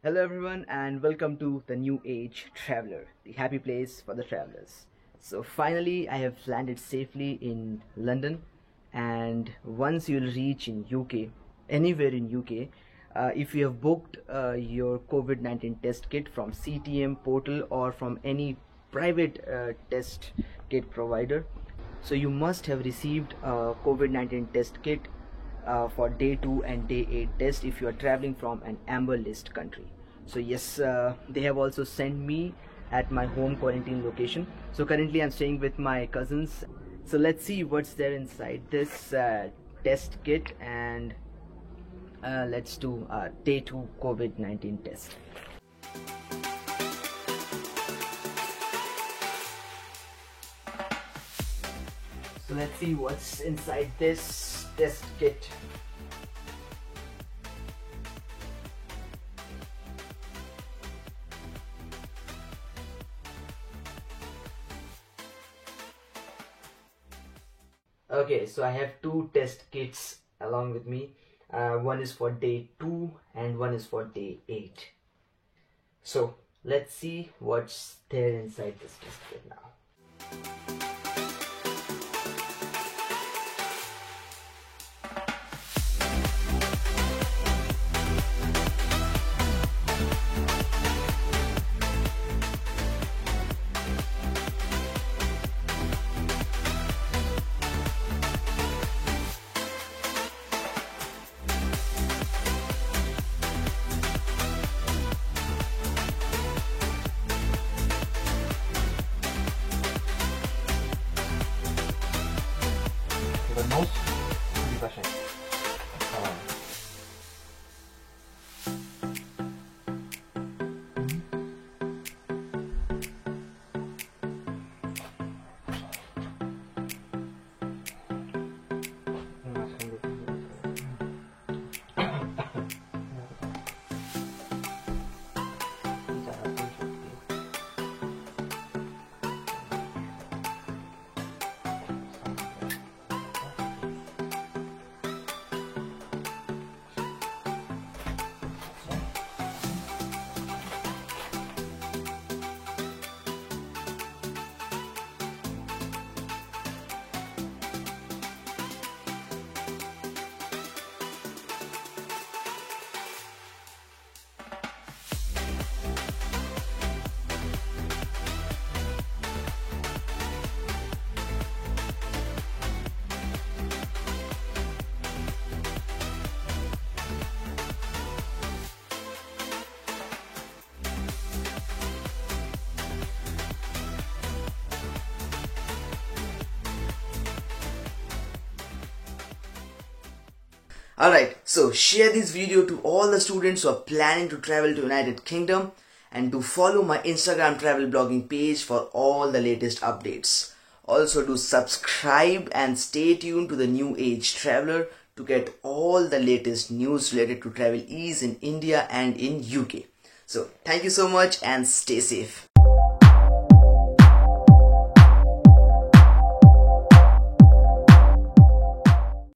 Hello everyone and welcome to the New Age Traveler, the happy place for the travelers. So finally I have landed safely in London, and once you'll reach in UK, anywhere in UK, if you have booked your COVID-19 test kit from CTM portal or from any private test kit provider, so you must have received a COVID-19 test kit for day 2 and day 8 test if you are traveling from an amber list country. So yes, they have also sent me at my home quarantine location. So currently I'm staying with my cousins. So let's see what's there inside this test kit, and let's do day 2 COVID-19 test. So let's see what's inside this test kit. Okay, so I have two test kits along with me. One is for day 2 and one is for day 8. So let's see what's there inside this test kit now. The nose dibashay. Alright, so share this video to all the students who are planning to travel to United Kingdom, and do follow my Instagram travel blogging page for all the latest updates. Also do subscribe and stay tuned to the New Age Traveler to get all the latest news related to travel ease in India and in UK. So thank you so much and stay safe.